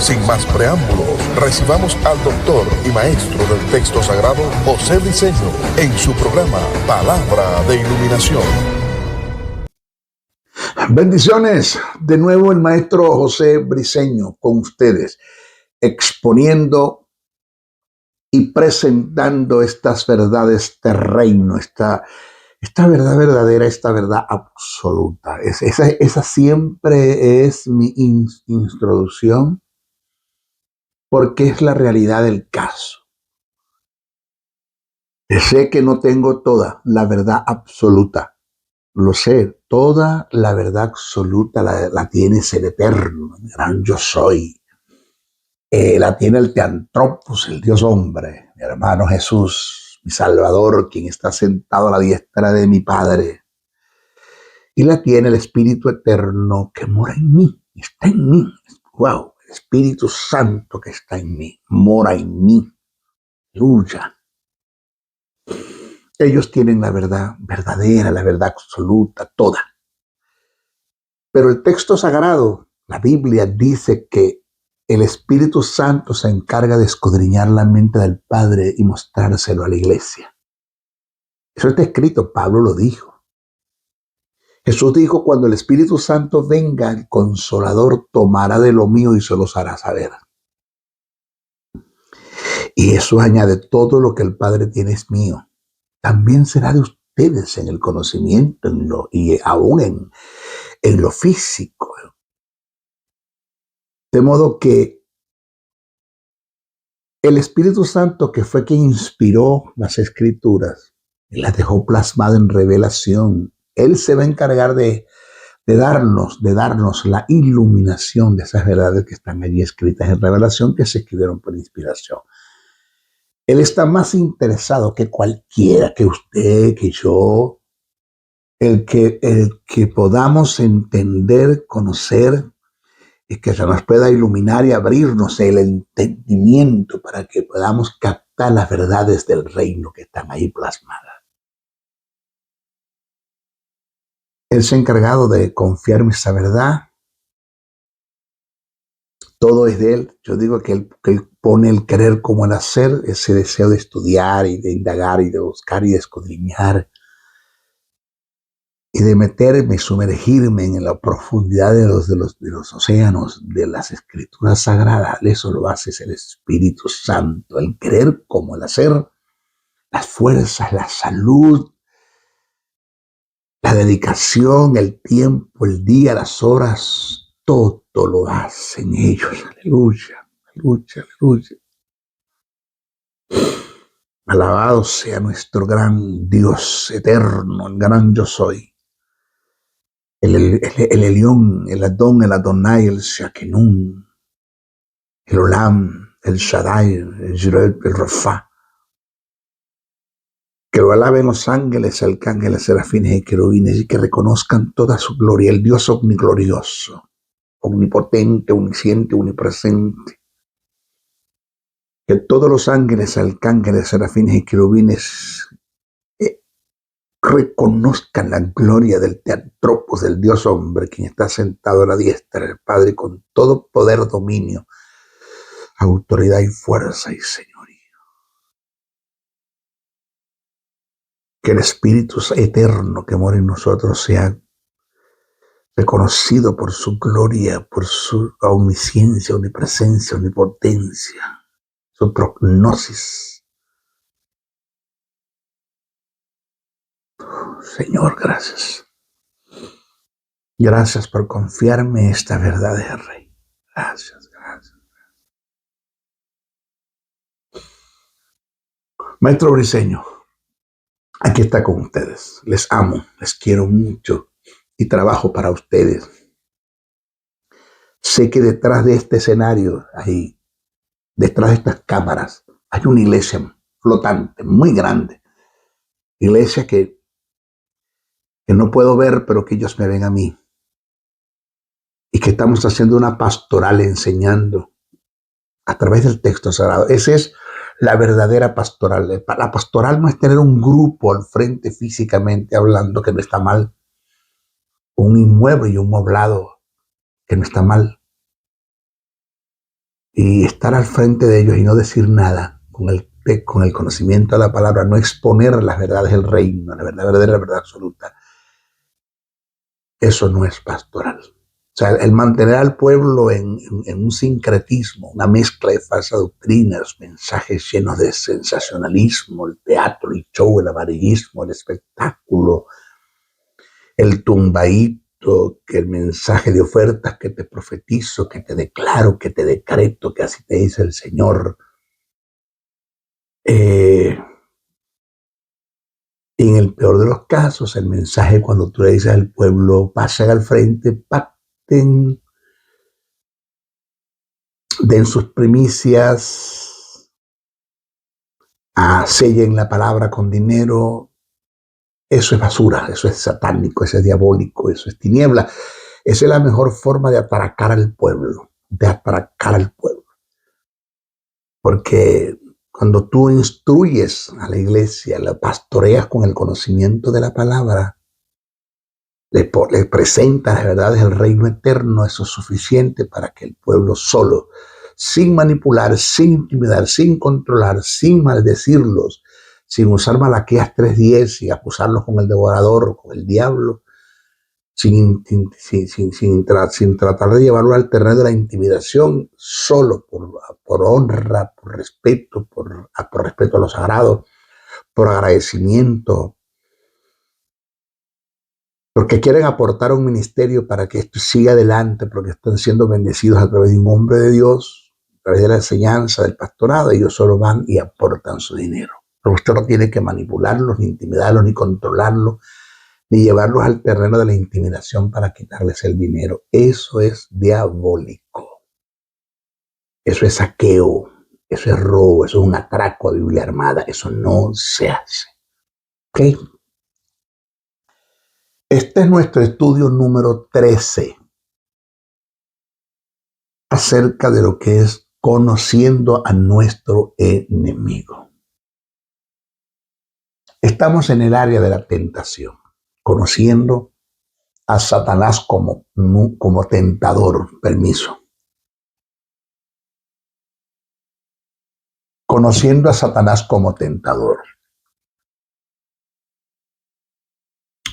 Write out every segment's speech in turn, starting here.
Sin más preámbulos, recibamos al doctor y maestro del texto sagrado, José Briceño, en su programa Palabra de Iluminación. Bendiciones, de nuevo el maestro José Briceño con ustedes, exponiendo y presentando estas verdades del reino, esta verdad verdadera, esta verdad absoluta. Esa siempre es mi introducción, porque es la realidad del caso. Sé que no tengo toda la verdad absoluta, lo sé, toda la verdad absoluta la tiene el Eterno, el gran yo soy. La tiene el Teantropos, el Dios hombre, mi hermano Jesús, mi Salvador, quien está sentado a la diestra de mi Padre. Y la tiene el Espíritu Eterno que mora en mí, está en mí. Wow, el Espíritu Santo que está en mí, mora en mí. Aleluya. Ellos tienen la verdad verdadera, la verdad absoluta, toda. Pero el texto sagrado, la Biblia, dice que el Espíritu Santo se encarga de escudriñar la mente del Padre y mostrárselo a la iglesia. Eso está escrito, Pablo lo dijo. Jesús dijo, cuando el Espíritu Santo venga, el Consolador tomará de lo mío y se los hará saber. Y eso añade, todo lo que el Padre tiene es mío. También será de ustedes en el conocimiento y aún en lo físico. De modo que el Espíritu Santo, que fue quien inspiró las Escrituras y las dejó plasmadas en revelación, Él se va a encargar de darnos la iluminación de esas verdades que están allí escritas en revelación, que se escribieron por inspiración. Él está más interesado que cualquiera, que usted, que yo, el que podamos entender, conocer, y que se nos pueda iluminar y abrirnos el entendimiento para que podamos captar las verdades del reino que están ahí plasmadas. Él se ha encargado de confiarme esa verdad. Todo es de Él. Yo digo que él pone el querer como el hacer, ese deseo de estudiar y de indagar y de buscar y de escudriñar y de meterme, sumergirme en la profundidad de los océanos, de las escrituras sagradas. Eso lo hace el Espíritu Santo, el querer como el hacer, las fuerzas, la salud, la dedicación, el tiempo, el día, las horas, todo lo hacen ellos. Aleluya, aleluya, aleluya. Alabado sea nuestro gran Dios eterno, el gran yo soy. El Elión, el Adón, el Adonai, el Shakenun, el Olam, el Shaddai, el Jireh, el Rafa. Que lo alaben los ángeles, arcángeles, serafines y querubines, y que reconozcan toda su gloria, el Dios omniglorioso, omnipotente, omnisciente, omnipresente. Que todos los ángeles, arcángeles, serafines y querubines reconozcan la gloria del Teantropos, del Dios hombre, quien está sentado a la diestra del Padre con todo poder, dominio, autoridad y fuerza y señoría. Que el Espíritu eterno que mora en nosotros sea reconocido por su gloria, por su omnisciencia, omnipresencia, omnipotencia, su prognosis. Señor, gracias. Gracias por confiarme esta verdad, Rey. Gracias, gracias. Maestro Briceño, aquí está con ustedes. Les amo, les quiero mucho y trabajo para ustedes. Sé que detrás de este escenario, ahí, detrás de estas cámaras, hay una iglesia flotante, muy grande. Iglesia que no puedo ver, pero que ellos me ven a mí. Y que estamos haciendo una pastoral enseñando a través del texto sagrado. Esa es la verdadera pastoral. La pastoral no es tener un grupo al frente físicamente hablando, que no está mal. Un inmueble y un moblado, que no está mal. y estar al frente de ellos y no decir nada con el conocimiento de la palabra, no exponer las verdades del reino, la verdad verdadera, la verdad absoluta, eso no es pastoral. O sea, el mantener al pueblo en un sincretismo, una mezcla de falsas doctrinas, mensajes llenos de sensacionalismo, el teatro, el show, el amarillismo, el espectáculo, el tumbaíto, que el mensaje de ofertas que te profetizo, que te declaro, que te decreto, que así te dice el Señor. Y en el peor de los casos, el mensaje cuando tú le dices al pueblo, pasen al frente, pacten, den sus primicias, sellen la palabra con dinero, eso es basura, eso es satánico, eso es diabólico, eso es tiniebla. Esa es la mejor forma de atracar al pueblo, porque cuando tú instruyes a la iglesia, la pastoreas con el conocimiento de la palabra, le presentas las verdades del reino eterno, eso es suficiente para que el pueblo solo, sin manipular, sin intimidar, sin controlar, sin maldecirlos, sin usar Malaquías 3:10 y acusarlos con el devorador o con el diablo, sin tratar de llevarlo al terreno de la intimidación, solo por honra, por respeto, por respeto a lo sagrado, por agradecimiento, porque quieren aportar un ministerio para que esto siga adelante, porque están siendo bendecidos a través de un hombre de Dios, a través de la enseñanza, del pastorado. Ellos solo van y aportan su dinero. Pero usted no tiene que manipularlos, ni intimidarlos, ni controlarlos, ni llevarlos al terreno de la intimidación para quitarles el dinero. Eso es diabólico. Eso es saqueo. Eso es robo. Eso es un atraco a Biblia armada. Eso no se hace. ¿Ok? Este es nuestro estudio número 13 acerca de lo que es conociendo a nuestro enemigo. Estamos en el área de la tentación, conociendo a Satanás como tentador. Permiso. Conociendo a Satanás como tentador.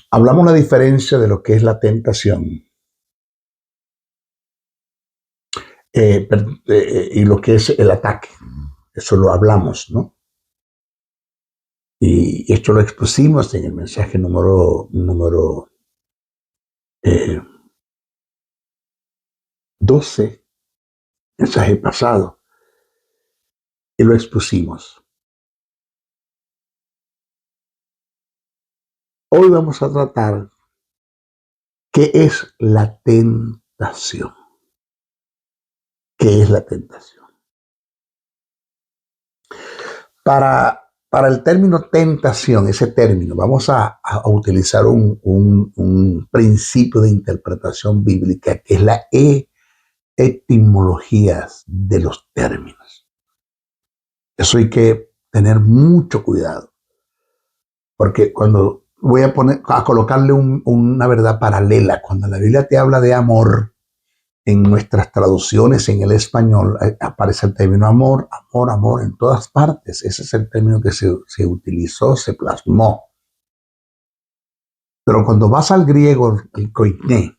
Hablamos la diferencia de lo que es la tentación y lo que es el ataque. Eso lo hablamos, ¿no? Y esto lo expusimos en el mensaje número 12, mensaje pasado, y lo expusimos. Hoy vamos a tratar qué es la tentación. ¿Qué es la tentación? Para el término tentación, ese término, vamos a utilizar un principio de interpretación bíblica que es la etimología de los términos. Eso hay que tener mucho cuidado, porque cuando voy a colocarle una verdad paralela, cuando la Biblia te habla de amor, en nuestras traducciones en el español aparece el término amor, amor, amor en todas partes. Ese es el término que se utilizó, se plasmó. Pero cuando vas al griego, el koiné,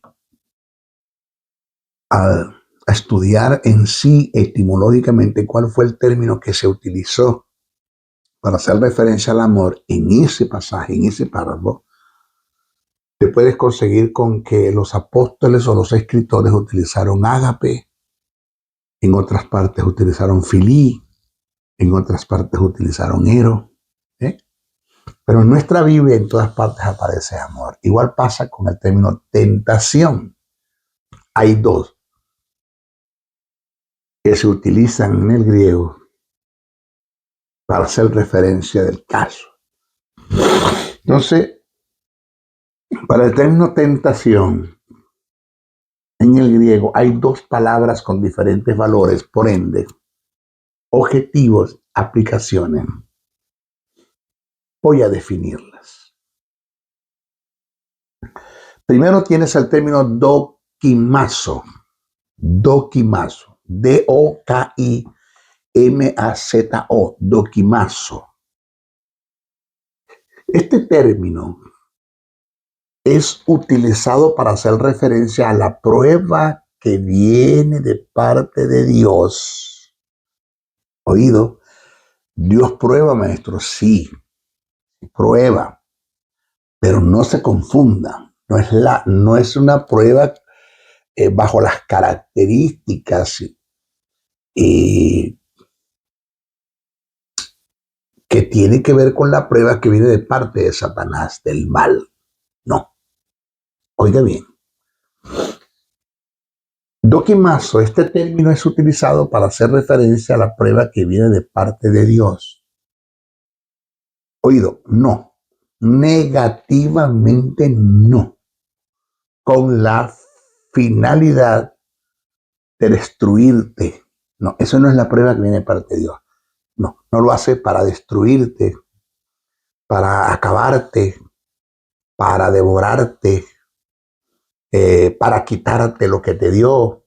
a estudiar en sí etimológicamente cuál fue el término que se utilizó para hacer referencia al amor en ese pasaje, en ese párrafo, te puedes conseguir con que los apóstoles o los escritores utilizaron ágape, en otras partes utilizaron filí, en otras partes utilizaron ero, ¿eh? Pero en nuestra Biblia en todas partes aparece amor. Igual pasa con el término tentación. Hay dos que se utilizan en el griego para hacer referencia del caso. Entonces, para el término tentación, en el griego hay dos palabras con diferentes valores, por ende, objetivos, aplicaciones. Voy a definirlas. Primero tienes el término dokimazo. Dokimazo. D-O-K-I-M-A-Z-O, dokimazo. Este término es utilizado para hacer referencia a la prueba que viene de parte de Dios. Oído, Dios prueba, maestro, sí, prueba, pero no se confunda. No es una prueba bajo las características que tiene que ver con la prueba que viene de parte de Satanás, del mal. No, oiga bien. Dokimazo, este término es utilizado para hacer referencia a la prueba que viene de parte de Dios. Oído, no, negativamente no, con la finalidad de destruirte. No, eso no es la prueba que viene de parte de Dios. No, no lo hace para destruirte, para acabarte, para devorarte, para quitarte lo que te dio,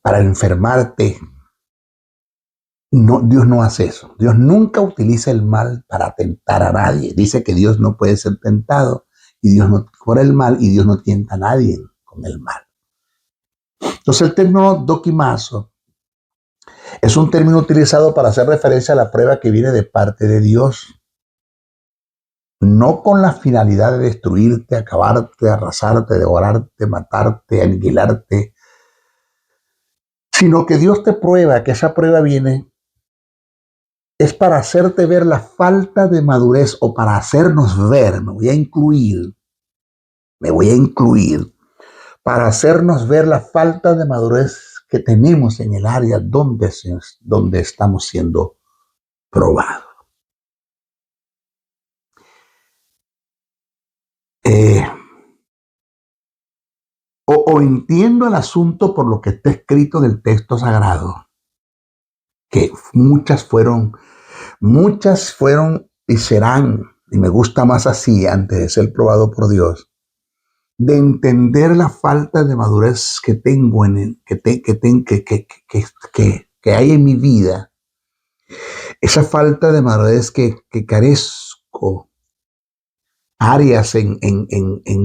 para enfermarte. No, Dios no hace eso. Dios nunca utiliza el mal para tentar a nadie. Dice que Dios no puede ser tentado y Dios no por el mal y Dios no tienta a nadie con el mal. Entonces el término dokimazo es un término utilizado para hacer referencia a la prueba que viene de parte de Dios, no con la finalidad de destruirte, acabarte, arrasarte, devorarte, matarte, aniquilarte, sino que Dios te prueba, que esa prueba viene es para hacerte ver la falta de madurez o para hacernos ver, me voy a incluir, para hacernos ver la falta de madurez que tenemos en el área donde estamos siendo probados. O entiendo el asunto por lo que está escrito en el texto sagrado, que muchas fueron y serán, y me gusta más así antes de ser probado por Dios, de entender la falta de madurez que tengo que hay en mi vida, esa falta de madurez que carezco, áreas en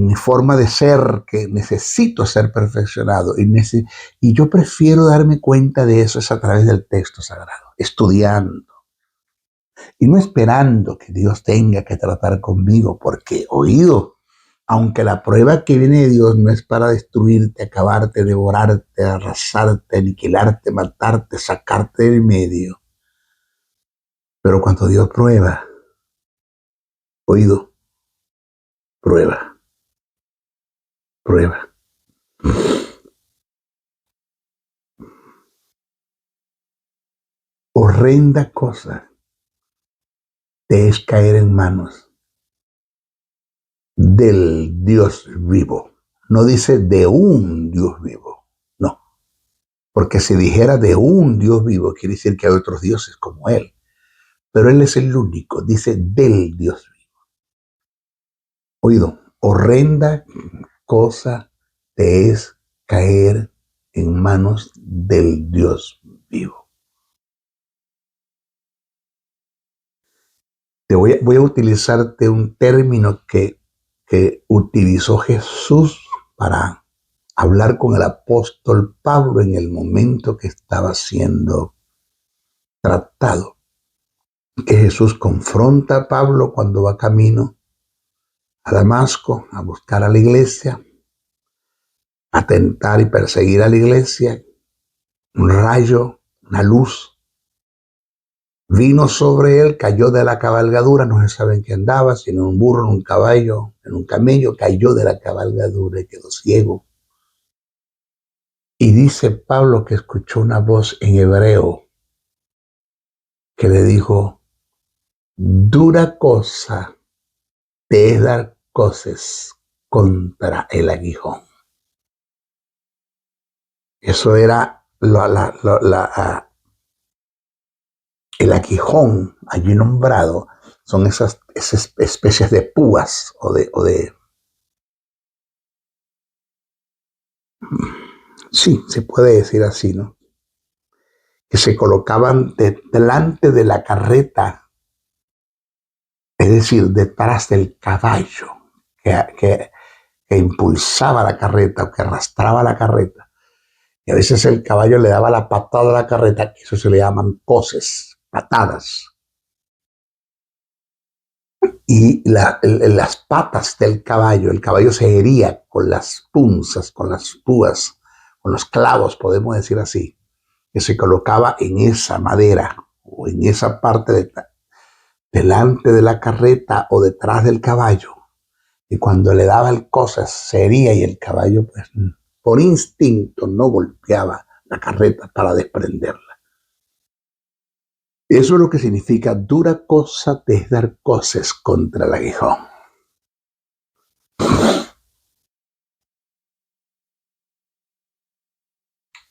mi forma de ser que necesito ser perfeccionado y yo prefiero darme cuenta de eso es a través del texto sagrado, estudiando y no esperando que Dios tenga que tratar conmigo, porque oído, aunque la prueba que viene de Dios no es para destruirte, acabarte, devorarte, arrasarte, aniquilarte, matarte, sacarte del medio. Pero cuando Dios prueba, oído, prueba. Horrenda cosa te es caer en manos del Dios vivo. No dice de un Dios vivo, no. Porque si dijera de un Dios vivo, quiere decir que hay otros dioses como Él. Pero Él es el único, dice del Dios vivo. Oído, horrenda cosa te es caer en manos del Dios vivo. Voy a utilizarte un término que utilizó Jesús para hablar con el apóstol Pablo en el momento que estaba siendo tratado. Que Jesús confronta a Pablo cuando va camino a Damasco a buscar a la iglesia, a tentar y perseguir a la iglesia. Un rayo, una luz, vino sobre él, cayó de la cabalgadura, no se sabe en qué andaba, si en un burro, en un caballo, en un camello, cayó de la cabalgadura y quedó ciego. Y dice Pablo que escuchó una voz en hebreo que le dijo, dura cosa te es dar coces contra el aguijón. Eso era el aguijón allí nombrado, son esas especies de púas Sí, se puede decir así, ¿no? Que se colocaban delante de la carreta, es decir, detrás del caballo que, que, que impulsaba la carreta o que arrastraba la carreta. Y a veces el caballo le daba la patada a la carreta, eso se le llaman coces, patadas. Y las patas del caballo, el caballo se hería con las punzas, con las púas, con los clavos, podemos decir así, que se colocaba en esa madera o en esa parte delante de la carreta o detrás del caballo. Y cuando le daba el cosas, se hería y el caballo, pues, por instinto no golpeaba la carreta para desprenderla. Eso es lo que significa dura cosa de dar cosas contra el aguijón.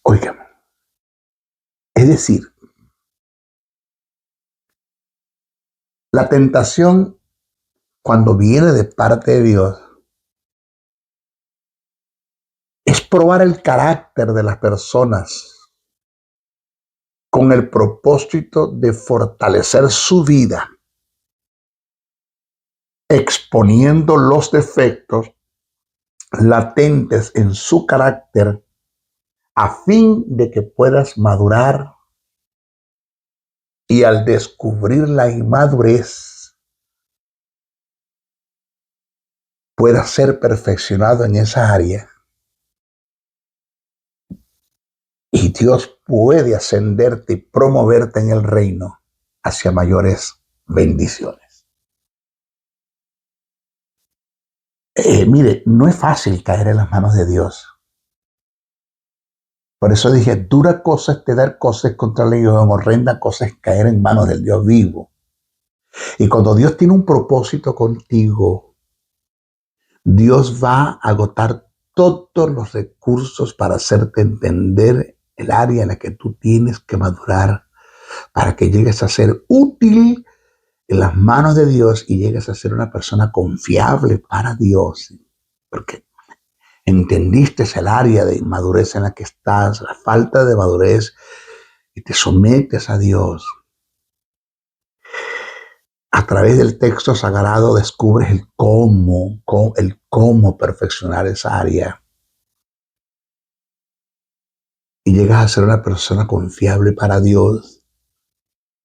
Oigan, es decir, la tentación cuando viene de parte de Dios es probar el carácter de las personas con el propósito de fortalecer su vida, exponiendo los defectos latentes en su carácter a fin de que puedas madurar y al descubrir la inmadurez puedas ser perfeccionado en esa área y Dios puede ascenderte y promoverte en el reino hacia mayores bendiciones. Mire, no es fácil caer en las manos de Dios. Por eso dije, dura cosa es te dar cosas contra el león, horrenda cosa es caer en manos del Dios vivo. Y cuando Dios tiene un propósito contigo, Dios va a agotar todos los recursos para hacerte entender el área en la que tú tienes que madurar para que llegues a ser útil en las manos de Dios y llegues a ser una persona confiable para Dios. Porque entendiste el área de inmadurez en la que estás, la falta de madurez, y te sometes a Dios. A través del texto sagrado descubres el cómo perfeccionar esa área. Y llegas a ser una persona confiable para Dios.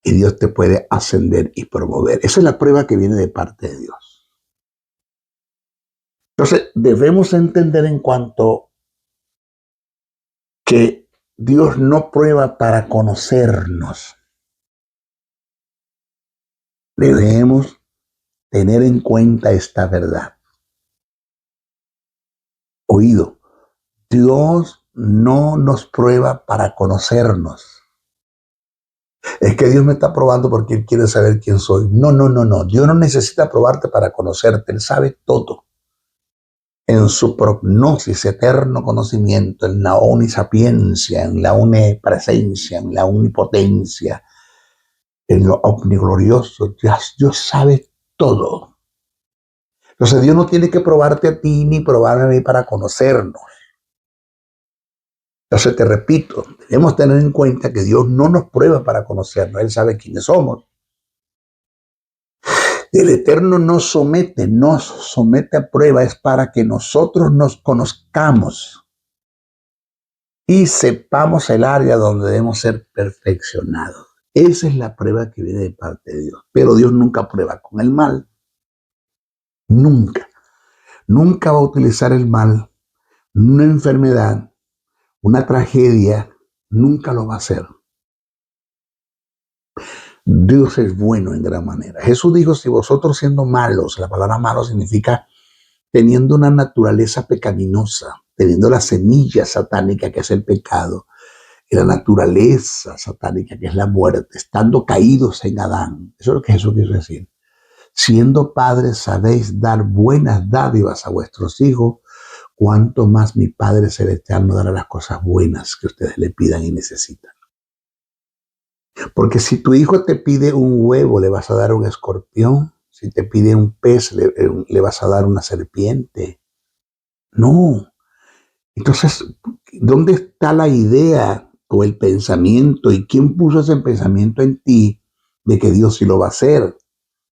Y Dios te puede ascender y promover. Esa es la prueba que viene de parte de Dios. Entonces, debemos entender en cuanto que Dios no prueba para conocernos. Debemos tener en cuenta esta verdad. Oído, Dios no nos prueba para conocernos. Es que Dios me está probando porque Él quiere saber quién soy. No. Dios no necesita probarte para conocerte. Él sabe todo. En su prognosis, eterno conocimiento, en la omnisapiencia, en la omnipresencia, en la omnipotencia, en lo omniglorioso, Dios sabe todo. Entonces Dios no tiene que probarte a ti ni probarme a mí para conocernos. Entonces te repito, debemos tener en cuenta que Dios no nos prueba para conocernos. Él sabe quiénes somos. El Eterno nos somete a prueba, es para que nosotros nos conozcamos y sepamos el área donde debemos ser perfeccionados. Esa es la prueba que viene de parte de Dios. Pero Dios nunca prueba con el mal. Nunca. Nunca va a utilizar el mal, una enfermedad, una tragedia. Nunca lo va a hacer. Dios es bueno en gran manera. Jesús dijo, si vosotros siendo malos, la palabra malo significa teniendo una naturaleza pecaminosa, teniendo la semilla satánica que es el pecado, y la naturaleza satánica que es la muerte, estando caídos en Adán. Eso es lo que Jesús quiso decir. Siendo padres sabéis dar buenas dádivas a vuestros hijos, cuanto más mi Padre Celestial nos dará las cosas buenas que ustedes le pidan y necesitan. Porque si tu hijo te pide un huevo, le vas a dar un escorpión. Si te pide un pez, le vas a dar una serpiente. No. Entonces, ¿dónde está la idea o el pensamiento y quién puso ese pensamiento en ti de que Dios sí lo va a hacer?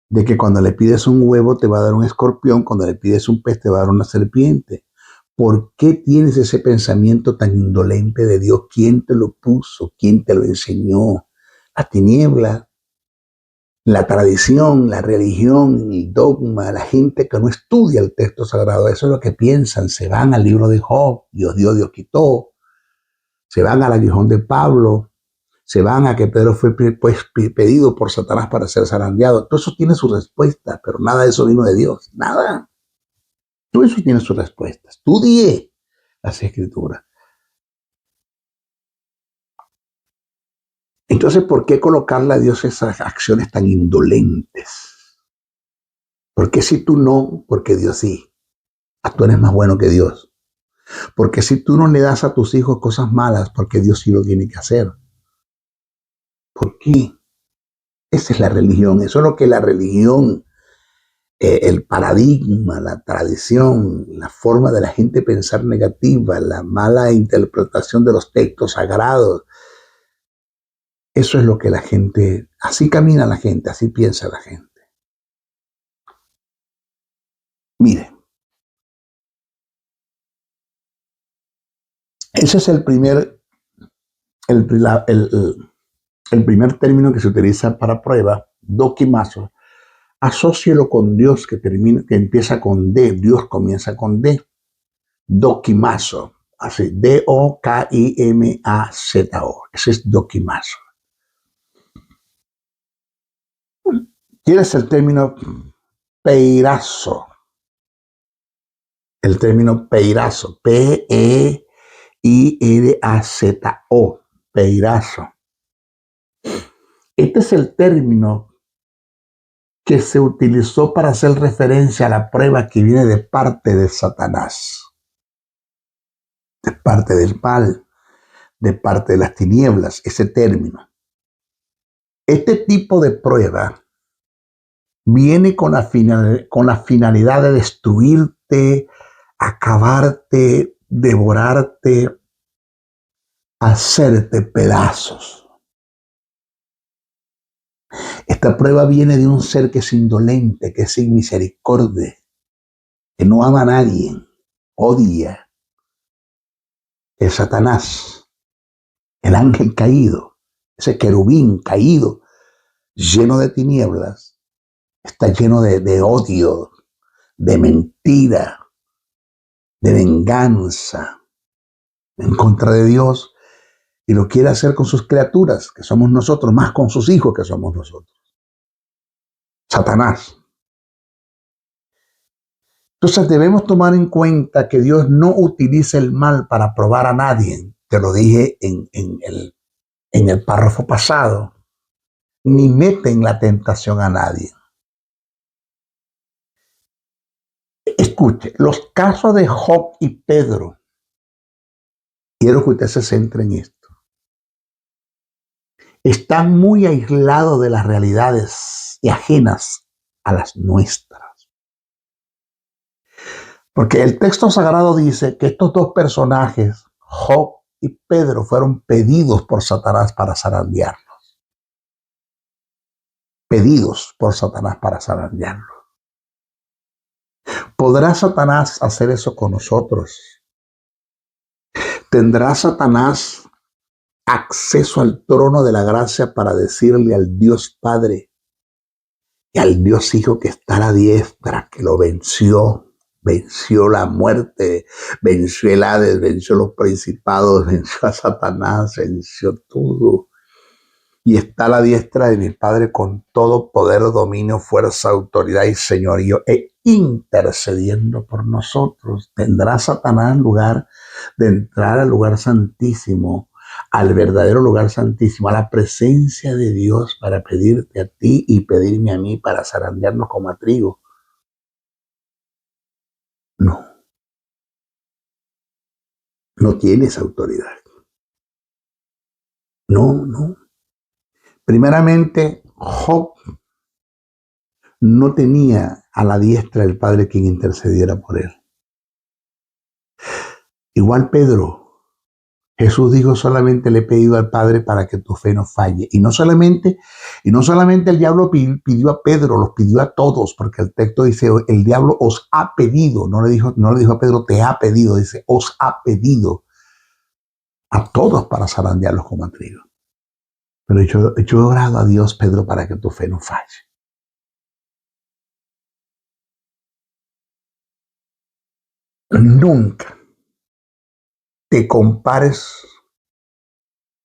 De que cuando le pides un huevo te va a dar un escorpión, cuando le pides un pez te va a dar una serpiente. ¿Por qué tienes ese pensamiento tan indolente de Dios? ¿Quién te lo puso? ¿Quién te lo enseñó? La tiniebla, la tradición, la religión, el dogma, la gente que no estudia el texto sagrado, eso es lo que piensan. Se van al libro de Job, Dios dio, Dios quitó. Se van al aguijón de Pablo, se van a que Pedro fue pedido por Satanás para ser zarandeado. Todo eso tiene su respuesta, pero nada de eso vino de Dios, nada. Todo eso tiene su respuesta. Estudie las escrituras. Entonces, ¿por qué colocarle a Dios esas acciones tan indolentes? ¿Por qué si tú no? Porque Dios sí. Tú eres más bueno que Dios. Porque si tú no le das a tus hijos cosas malas, porque Dios sí lo tiene que hacer. ¿Por qué? Esa es la religión. Eso es lo que la religión, el paradigma, la tradición, la forma de la gente pensar negativa, la mala interpretación de los textos sagrados. Eso es lo que la gente, así camina la gente, así piensa la gente. Mire, ese es el, la- el primer término que se utiliza para prueba, dokimazo. Asócielo con Dios que empieza con D. Dios comienza con D. Dokimazo. Así, Dokimazo. Ese es dokimazo. ¿Quieres el término peirazo? El término peirazo. Peirazo. Peirazo. Este es el término que se utilizó para hacer referencia a la prueba que viene de parte de Satanás, de parte del mal, de parte de las tinieblas, ese término. Este tipo de prueba viene con la finalidad de destruirte, acabarte, devorarte, hacerte pedazos. Esta prueba viene de un ser que es indolente, que es sin misericordia, que no ama a nadie, odia, es Satanás, el ángel caído, ese querubín caído, lleno de tinieblas, está lleno de odio, de mentira, de venganza en contra de Dios y lo quiere hacer con sus criaturas, que somos nosotros, más con sus hijos que somos nosotros. Satanás. Entonces debemos tomar en cuenta que Dios no utiliza el mal para probar a nadie. Te lo dije en el párrafo pasado. Ni mete en la tentación a nadie. Escuche, los casos de Job y Pedro, quiero que usted se centre en esto, están muy aislados de las realidades y ajenas a las nuestras. Porque el texto sagrado dice que estos dos personajes, Job y Pedro, fueron pedidos por Satanás para zarandearlos. Pedidos por Satanás para zarandearlos. ¿Podrá Satanás hacer eso con nosotros? ¿Tendrá Satanás acceso al trono de la gracia para decirle al Dios Padre y al Dios Hijo que está a la diestra, que lo venció, venció la muerte, venció el Hades, venció los principados, venció a Satanás, venció todo? Y está a la diestra de mi Padre con todo poder, dominio, fuerza, autoridad y señorío, e intercediendo por nosotros. ¿Tendrá Satanás lugar de entrar al lugar santísimo, al verdadero lugar santísimo, a la presencia de Dios para pedirte a ti y pedirme a mí para zarandearnos como a trigo? No, no tienes autoridad. No, no. Primeramente, Job no tenía a la diestra del Padre quien intercediera por él. Igual Pedro. Jesús dijo, solamente le he pedido al Padre para que tu fe no falle. Y no solamente el diablo pidió a Pedro, los pidió a todos, porque el texto dice, el diablo os ha pedido, no le dijo a Pedro, te ha pedido, dice, os ha pedido a todos para zarandearlos como a trigo. Pero yo he orado a Dios, Pedro, para que tu fe no falle. Nunca te compares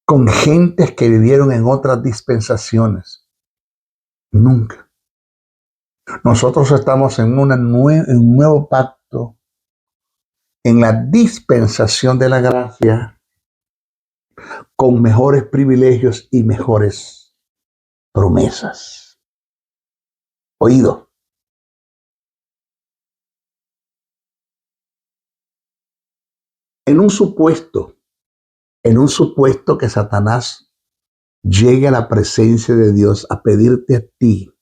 con gentes que vivieron en otras dispensaciones. Nunca. Nosotros estamos en un nuevo pacto, en la dispensación de la gracia, con mejores privilegios y mejores promesas. Oído. En un supuesto que Satanás llegue a la presencia de Dios a pedirte a ti.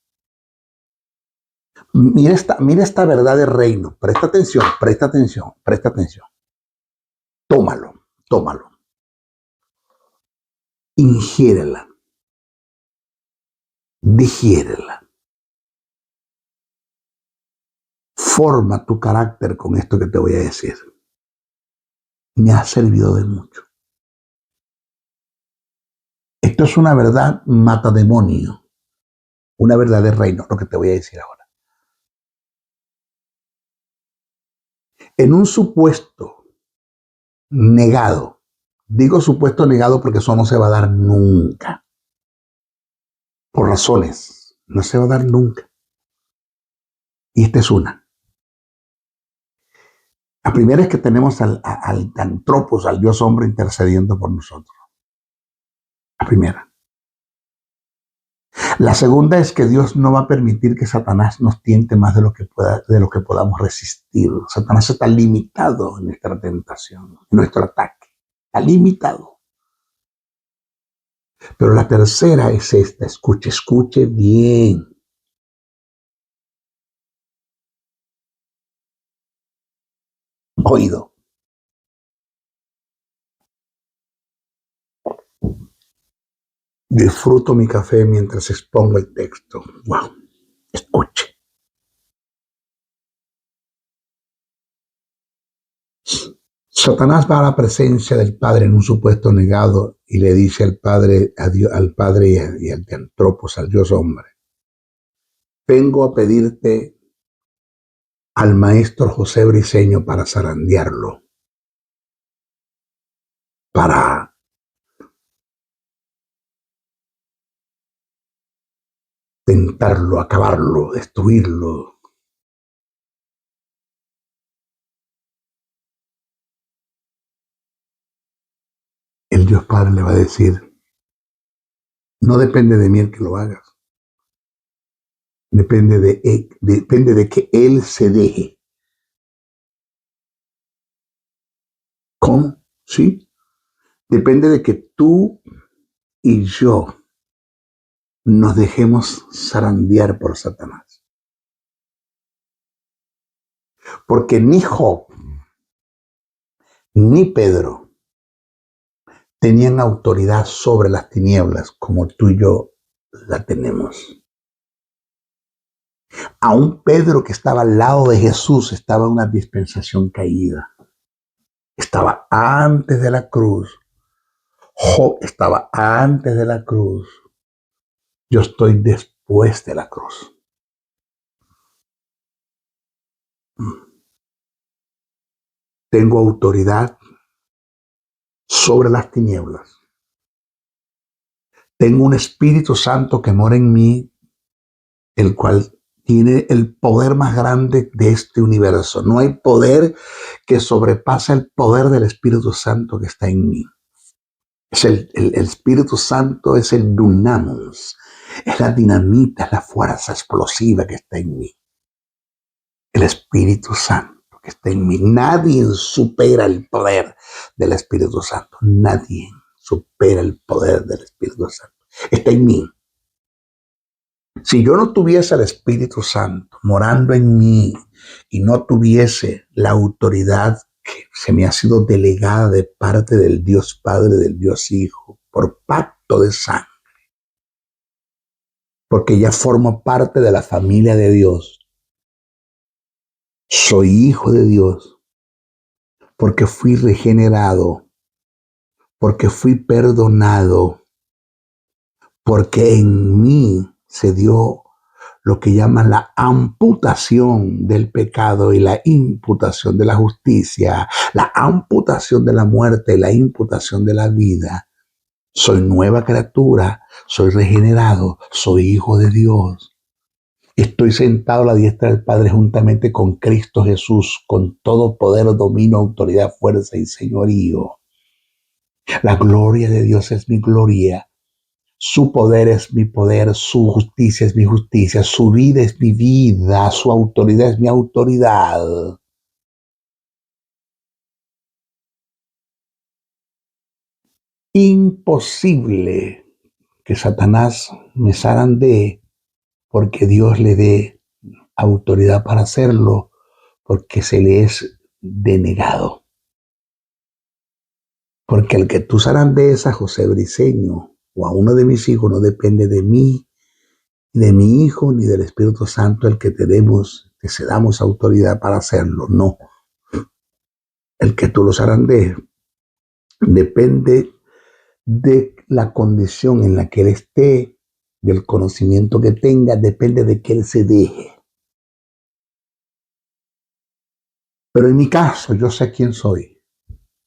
Mira esta verdad del reino. Presta atención. Tómalo. Ingiérela. Digiérela. Forma tu carácter con esto que te voy a decir. Me ha servido de mucho. Esto es una verdad matademonio. Una verdad del reino, lo que te voy a decir ahora. En un supuesto negado, digo supuesto negado porque eso no se va a dar nunca. Por razones, no se va a dar nunca. Y esta es una. La primera es que tenemos al antropos, al Dios hombre intercediendo por nosotros. La primera. La segunda es que Dios no va a permitir que Satanás nos tiente más de lo que podamos resistir. Satanás está limitado en nuestra tentación, en nuestro ataque. Está limitado. Pero la tercera es esta. Escuche bien. Oído. Disfruto mi café mientras expongo el texto. Wow. Escuche. Satanás va a la presencia del Padre en un supuesto negado y le dice al Padre, al Padre y al antropos, al Dios hombre, vengo a pedirte al maestro José Briceño para zarandearlo, para tentarlo, acabarlo, destruirlo. El Dios Padre le va a decir, no depende de mí el que lo hagas. Depende de que Él se deje. ¿Cómo? ¿Sí? Depende de que tú y yo nos dejemos zarandear por Satanás. Porque ni Job ni Pedro tenían autoridad sobre las tinieblas como tú y yo la tenemos. Aún Pedro, que estaba al lado de Jesús, estaba en una dispensación caída. Estaba antes de la cruz. Job estaba antes de la cruz. Yo estoy después de la cruz. Tengo autoridad sobre las tinieblas. Tengo un Espíritu Santo que mora en mí, el cual tiene el poder más grande de este universo. No hay poder que sobrepase el poder del Espíritu Santo que está en mí. Es el Espíritu Santo es el dunamis, es la dinamita, es la fuerza explosiva que está en mí. El Espíritu Santo que está en mí. Nadie supera el poder del Espíritu Santo. Nadie supera el poder del Espíritu Santo. Está en mí. Si yo no tuviese el Espíritu Santo morando en mí y no tuviese la autoridad que se me ha sido delegada de parte del Dios Padre, del Dios Hijo, por pacto de sangre, porque ya formo parte de la familia de Dios. Soy hijo de Dios, porque fui regenerado, porque fui perdonado, porque en mí se dio lo que llaman la amputación del pecado y la imputación de la justicia, la amputación de la muerte y la imputación de la vida. Soy nueva criatura, soy regenerado, soy hijo de Dios. Estoy sentado a la diestra del Padre juntamente con Cristo Jesús, con todo poder, dominio, autoridad, fuerza y señorío. La gloria de Dios es mi gloria. Su poder es mi poder, su justicia es mi justicia, su vida es mi vida, su autoridad es mi autoridad. Imposible que Satanás me zarandee porque Dios le dé autoridad para hacerlo, porque se le es denegado. Porque el que tú zarandees a José Briceño o a uno de mis hijos no depende de mí, ni de mi hijo, ni del Espíritu Santo, el que tenemos, que se damos autoridad para hacerlo. No. El que tú lo zarandees depende de la condición en la que él esté, del conocimiento que tenga, depende de que él se deje. Pero en mi caso, yo sé quién soy,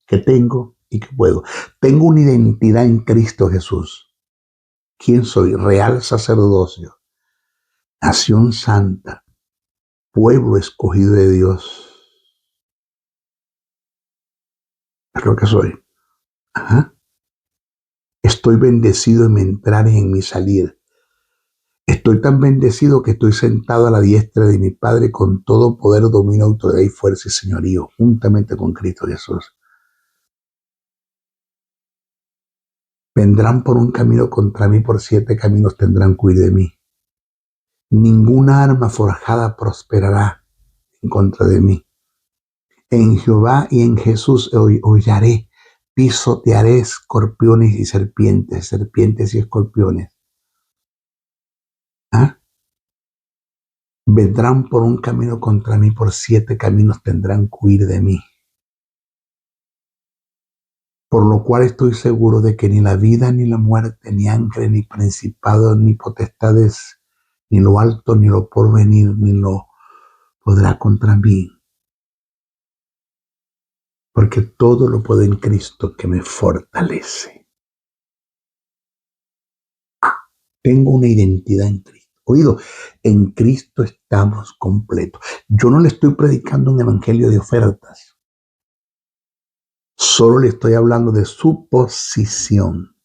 qué tengo y qué puedo. Tengo una identidad en Cristo Jesús. ¿Quién soy? Real sacerdocio, nación santa, pueblo escogido de Dios. Es lo que soy. Ajá. Estoy bendecido en mi entrar y en mi salir. Estoy tan bendecido que estoy sentado a la diestra de mi Padre con todo poder, dominio, autoridad y fuerza y señorío, juntamente con Cristo Jesús. Vendrán por un camino contra mí, por 7 caminos tendrán que huir de mí. Ninguna arma forjada prosperará en contra de mí. En Jehová y en Jesús hollaré, pisotearé escorpiones y serpientes, serpientes y escorpiones. ¿Ah? Vendrán por un camino contra mí, por 7 caminos tendrán que huir de mí. Por lo cual estoy seguro de que ni la vida, ni la muerte, ni ángeles, ni principados, ni potestades, ni lo alto, ni lo porvenir, ni lo podrá contra mí. Porque todo lo puedo en Cristo que me fortalece. Tengo una identidad en Cristo. Oído, en Cristo estamos completos. Yo no le estoy predicando un evangelio de ofertas. Solo le estoy hablando de su posición,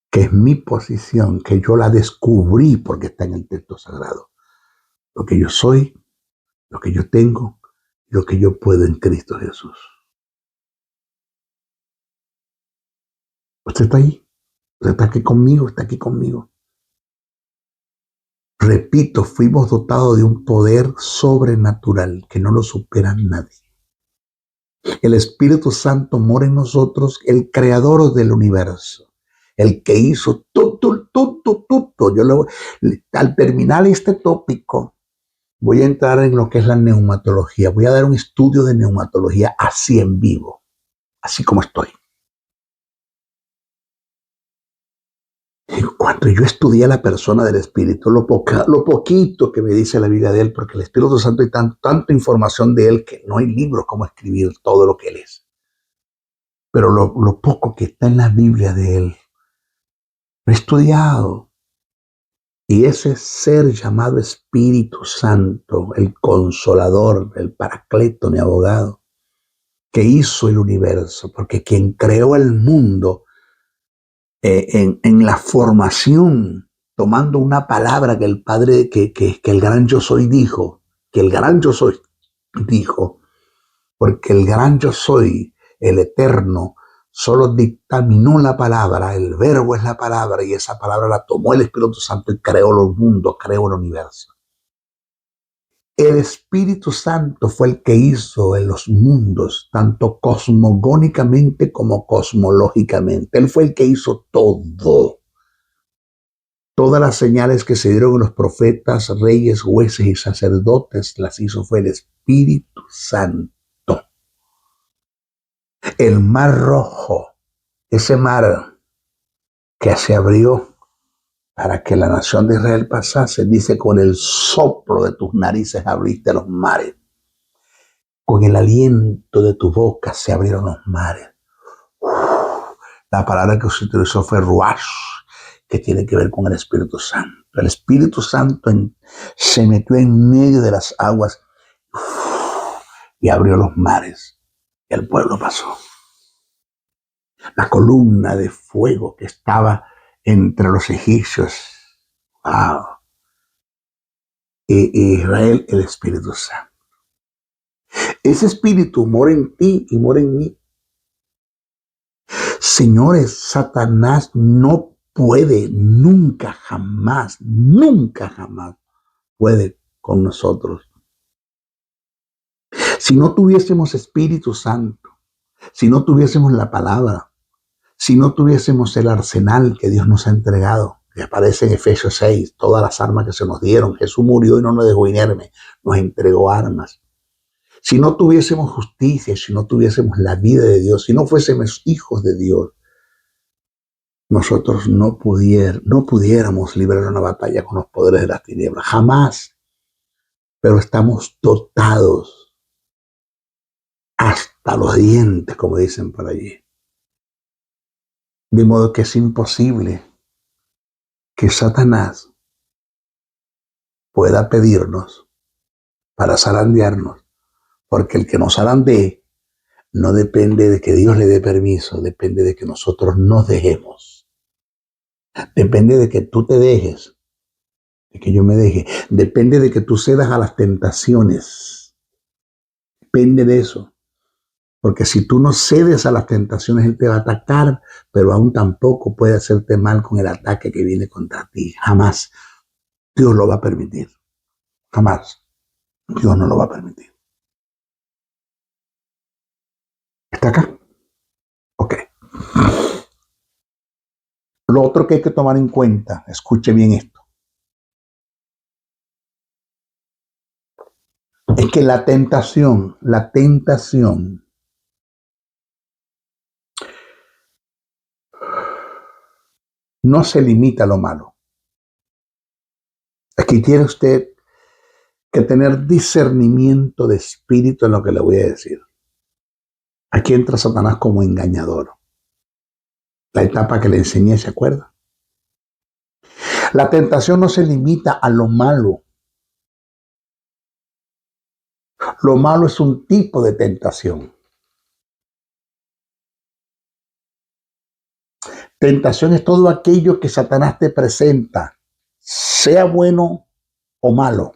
que es mi posición, que yo la descubrí porque está en el texto sagrado. Lo que yo soy, lo que yo tengo, lo que yo puedo en Cristo Jesús. ¿Usted está ahí? ¿Usted está aquí conmigo? ¿Está aquí conmigo? Repito, fuimos dotados de un poder sobrenatural que no lo supera nadie. El Espíritu Santo mora en nosotros, el creador del universo, el que hizo todo. Al terminar este tópico, voy a entrar en lo que es la neumatología. Voy a dar un estudio de neumatología así en vivo, así como estoy. Cuando yo estudié a la persona del Espíritu, lo poquito que me dice la Biblia de él, porque el Espíritu Santo hay tanta información de él que no hay libros como escribir todo lo que él es. Pero lo poco que está en la Biblia de él, lo he estudiado. Y ese ser llamado Espíritu Santo, el Consolador, el Paracleto, mi abogado, que hizo el universo, porque quien creó el mundo en la formación, tomando una palabra que el Padre, que el gran yo soy dijo, que el gran yo soy dijo, porque el gran yo soy, el eterno, solo dictaminó la palabra, el verbo es la palabra y esa palabra la tomó el Espíritu Santo y creó los mundos, creó el universo. El Espíritu Santo fue el que hizo en los mundos, tanto cosmogónicamente como cosmológicamente. Él fue el que hizo todo. Todas las señales que se dieron a los profetas, reyes, jueces y sacerdotes las hizo fue el Espíritu Santo. El mar rojo, ese mar que se abrió para que la nación de Israel pasase, dice, con el soplo de tus narices abriste los mares. Con el aliento de tu boca se abrieron los mares. La palabra que se utilizó fue ruach, que tiene que ver con el Espíritu Santo. El Espíritu Santo se metió en medio de las aguas y abrió los mares. Y el pueblo pasó. La columna de fuego que estaba entre los egipcios. Wow. Y Israel, el Espíritu Santo. Ese Espíritu mora en ti y mora en mí. Señores, Satanás no puede, nunca jamás puede con nosotros. Si no tuviésemos Espíritu Santo, si no tuviésemos la palabra, si no tuviésemos el arsenal que Dios nos ha entregado, que aparece en Efesios 6, todas las armas que se nos dieron, Jesús murió y no nos dejó inerme, nos entregó armas. Si no tuviésemos justicia, si no tuviésemos la vida de Dios, si no fuésemos hijos de Dios, nosotros no pudiéramos librar una batalla con los poderes de las tinieblas, jamás. Pero estamos dotados hasta los dientes, como dicen por allí. De modo que es imposible que Satanás pueda pedirnos para zarandearnos, porque el que nos zarandee no depende de que Dios le dé permiso, depende de que nosotros nos dejemos. Depende de que tú te dejes, de que yo me deje. Depende de que tú cedas a las tentaciones. Depende de eso. Porque si tú no cedes a las tentaciones, Él te va a atacar, pero aún tampoco puede hacerte mal con el ataque que viene contra ti. Jamás Dios lo va a permitir. Jamás. Dios no lo va a permitir. ¿Está acá? Ok. Lo otro que hay que tomar en cuenta, escuche bien esto, es que la tentación no se limita a lo malo. Aquí tiene usted que tener discernimiento de espíritu en lo que le voy a decir. Aquí entra Satanás como engañador. La etapa que le enseñé, ¿se acuerda? La tentación no se limita a lo malo. Lo malo es un tipo de tentación. Tentación es todo aquello que Satanás te presenta, sea bueno o malo,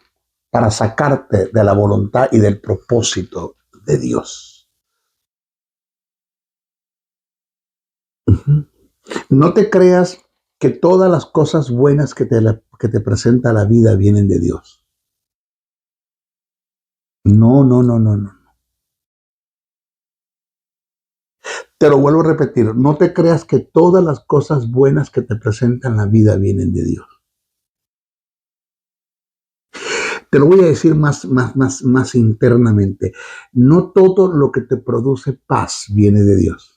para sacarte de la voluntad y del propósito de Dios. No te creas que todas las cosas buenas que te presenta la vida vienen de Dios. No. Te lo vuelvo a repetir, no te creas que todas las cosas buenas que te presentan la vida vienen de Dios. Te lo voy a decir más internamente. No todo lo que te produce paz viene de Dios.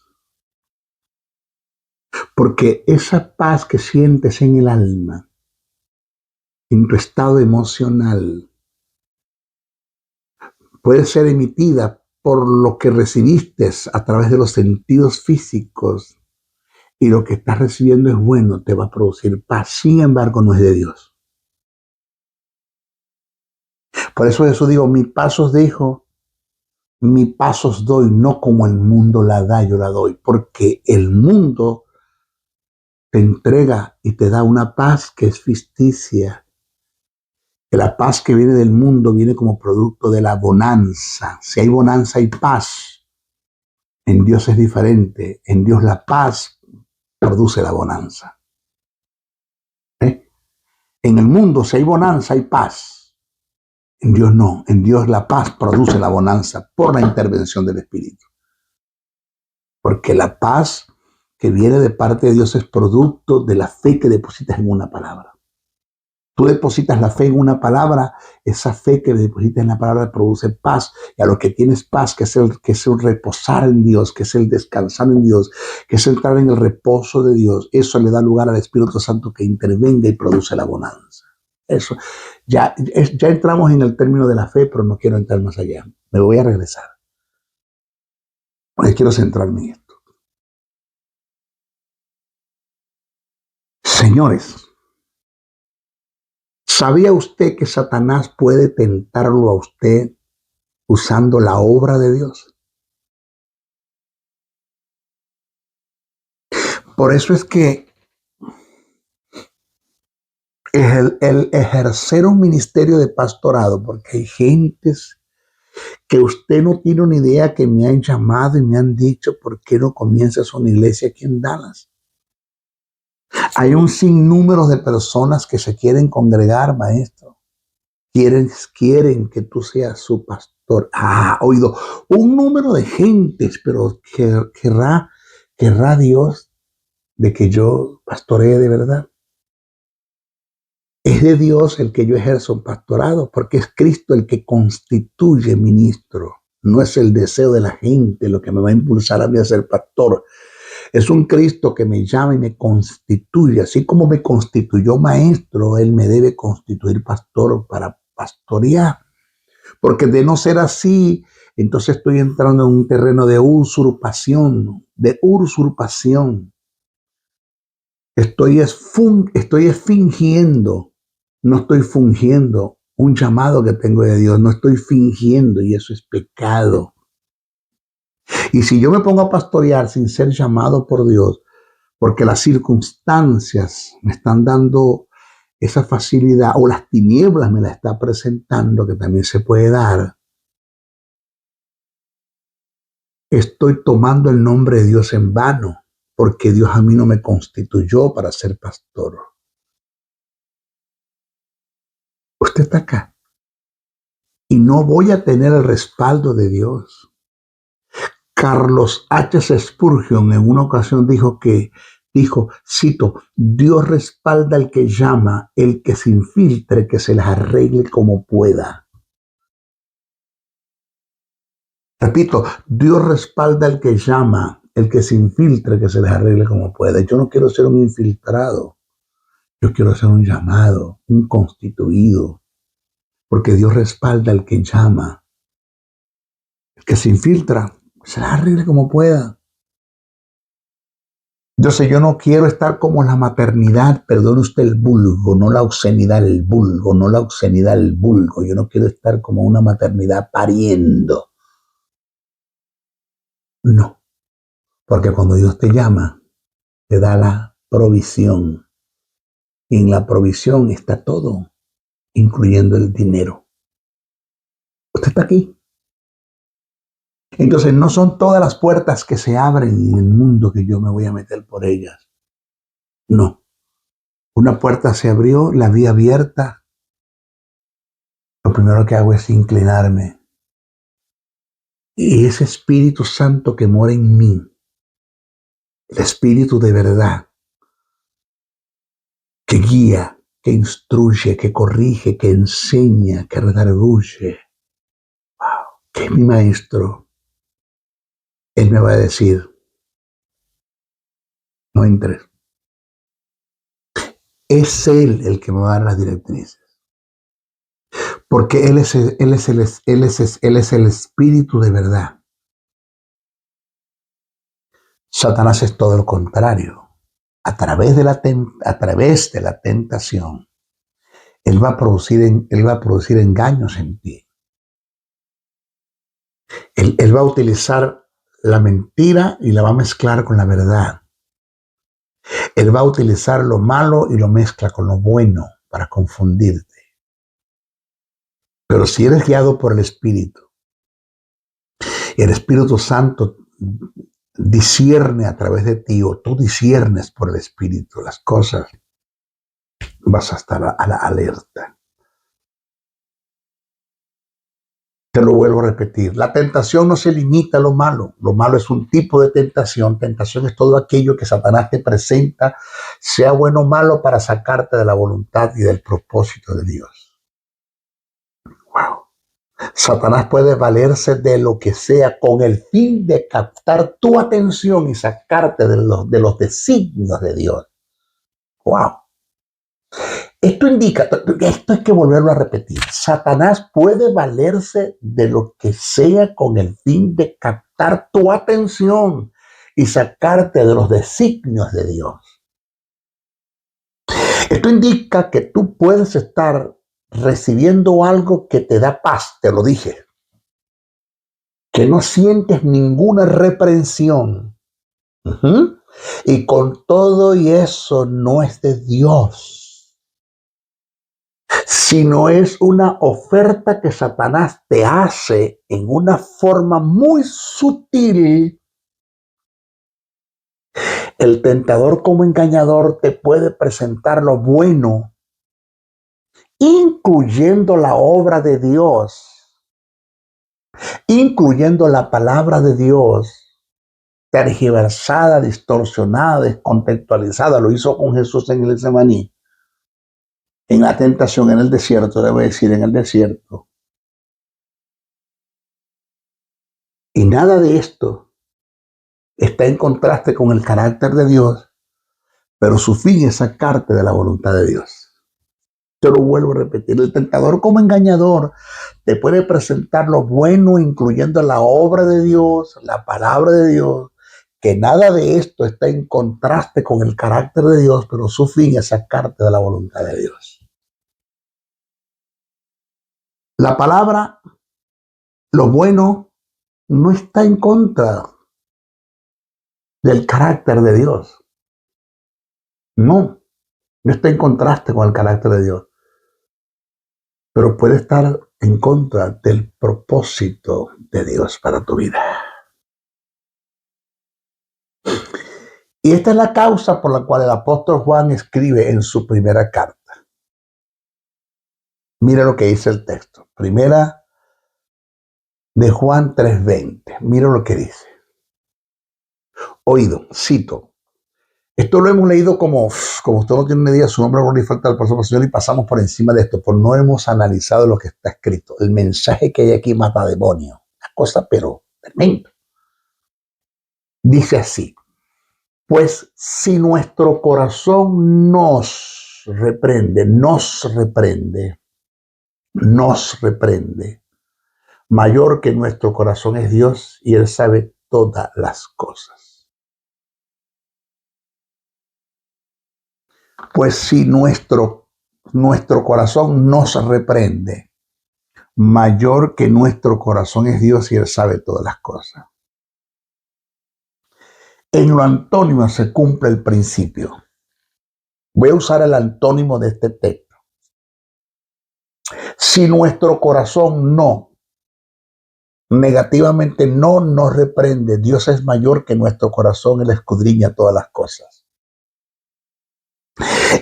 Porque esa paz que sientes en el alma, en tu estado emocional, puede ser emitida por lo que recibiste a través de los sentidos físicos, y lo que estás recibiendo es bueno, te va a producir paz. Sin embargo, no es de Dios. Por eso digo, mi paz os dejo, mi paz os doy, no como el mundo la da, yo la doy. Porque el mundo te entrega y te da una paz que es ficticia. Que la paz que viene del mundo viene como producto de la bonanza. Si hay bonanza, hay paz. En Dios es diferente. En Dios la paz produce la bonanza. En el mundo, si hay bonanza, hay paz. En Dios no. En Dios la paz produce la bonanza por la intervención del Espíritu. Porque la paz que viene de parte de Dios es producto de la fe que depositas en una palabra. Tú depositas la fe en una palabra, esa fe que depositas en la palabra produce paz. Y a lo que tienes paz, que es el reposar en Dios, que es el descansar en Dios, que es entrar en el reposo de Dios, eso le da lugar al Espíritu Santo que intervenga y produce la bonanza. Eso. Ya entramos en el término de la fe, pero no quiero entrar más allá. Me voy a regresar. Porque quiero centrarme en esto. Señores, ¿sabía usted que Satanás puede tentarlo a usted usando la obra de Dios? Por eso es que el ejercer un ministerio de pastorado, porque hay gentes que usted no tiene una idea que me han llamado y me han dicho, ¿por qué no comienzas una iglesia aquí en Dallas? Hay un sinnúmero de personas que se quieren congregar, maestro. Quieren que tú seas su pastor. Oído, un número de gentes, pero querrá Dios de que yo pastoree de verdad. Es de Dios el que yo ejerzo un pastorado, porque es Cristo el que constituye ministro. No es el deseo de la gente lo que me va a impulsar a mí a ser pastor. Es un Cristo que me llama y me constituye. Así como me constituyó maestro, Él me debe constituir pastor para pastorear. Porque de no ser así, entonces estoy entrando en un terreno de usurpación, Estoy fingiendo, no estoy fungiendo un llamado que tengo de Dios, no estoy fingiendo y eso es pecado. Y si yo me pongo a pastorear sin ser llamado por Dios, porque las circunstancias me están dando esa facilidad o las tinieblas me la está presentando, que también se puede dar, estoy tomando el nombre de Dios en vano, porque Dios a mí no me constituyó para ser pastor. Usted está acá y no voy a tener el respaldo de Dios. Carlos H. Spurgeon en una ocasión dijo, cito, Dios respalda al que llama, el que se infiltre, que se las arregle como pueda. Repito, Dios respalda al que llama, el que se infiltre, que se les arregle como pueda. Yo no quiero ser un infiltrado, yo quiero ser un llamado, un constituido, porque Dios respalda al que llama, el que se infiltra, se las arregle como pueda. Yo no quiero estar como la maternidad, perdone usted el vulgo, no la obscenidad, el vulgo, no la obscenidad, el vulgo. Yo no quiero estar como una maternidad pariendo. No, porque cuando Dios te llama, te da la provisión. Y en la provisión está todo, incluyendo el dinero. Usted está aquí. Entonces no son todas las puertas que se abren en el mundo que yo me voy a meter por ellas. No. Una puerta se abrió, la vi abierta. Lo primero que hago es inclinarme. Y ese Espíritu Santo que mora en mí, el Espíritu de verdad, que guía, que instruye, que corrige, que enseña, que redarguye, que es mi maestro, Él me va a decir, no entres. Es Él el que me va a dar las directrices. Porque Él es el Espíritu de verdad. Satanás es todo lo contrario. A través de la tentación, Él va a producir engaños en ti. Él va a utilizar la mentira y la va a mezclar con la verdad. Él va a utilizar lo malo y lo mezcla con lo bueno para confundirte. Pero si eres guiado por el Espíritu, y el Espíritu Santo discierne a través de ti, o tú disciernes por el Espíritu las cosas, vas a estar a la alerta. Te lo vuelvo a repetir. La tentación no se limita a lo malo. Lo malo es un tipo de tentación. Tentación es todo aquello que Satanás te presenta, sea bueno o malo, para sacarte de la voluntad y del propósito de Dios. Wow. Satanás puede valerse de lo que sea con el fin de captar tu atención y sacarte de los designios de Dios. Wow. Esto indica, esto hay que volverlo a repetir. Satanás puede valerse de lo que sea con el fin de captar tu atención y sacarte de los designios de Dios. Esto indica que tú puedes estar recibiendo algo que te da paz, te lo dije, que no sientes ninguna reprensión. Y con todo y eso no es de Dios, sino es una oferta que Satanás te hace en una forma muy sutil. El tentador, como engañador, te puede presentar lo bueno, incluyendo la obra de Dios, incluyendo la palabra de Dios, tergiversada, distorsionada, descontextualizada. Lo hizo con Jesús en el Getsemaní, en la tentación, en el desierto, debo decir, en el desierto. Y nada de esto está en contraste con el carácter de Dios, pero su fin es sacarte de la voluntad de Dios. Te lo vuelvo a repetir. El tentador, como engañador, te puede presentar lo bueno, incluyendo la obra de Dios, la palabra de Dios, que nada de esto está en contraste con el carácter de Dios, pero su fin es sacarte de la voluntad de Dios. La palabra, lo bueno, no está en contra del carácter de Dios. No está en contraste con el carácter de Dios, pero puede estar en contra del propósito de Dios para tu vida. Y esta es la causa por la cual el apóstol Juan escribe en su primera carta. Mira lo que dice el texto. Primera de Juan 3:20. Mira lo que dice. Oído, cito. Esto lo hemos leído como usted no tiene una idea, su nombre no le falta al próximo Señor, y pasamos por encima de esto, porque no hemos analizado lo que está escrito. El mensaje que hay aquí mata demonio. Una cosa, pero tremenda. Dice así. Pues si nuestro corazón nos reprende, mayor que nuestro corazón es Dios y Él sabe todas las cosas. Pues si nuestro corazón nos reprende, mayor que nuestro corazón es Dios y Él sabe todas las cosas. En lo antónimo se cumple el principio. Voy a usar el antónimo de este texto. Si nuestro corazón negativamente no nos reprende, Dios es mayor que nuestro corazón, Él escudriña todas las cosas.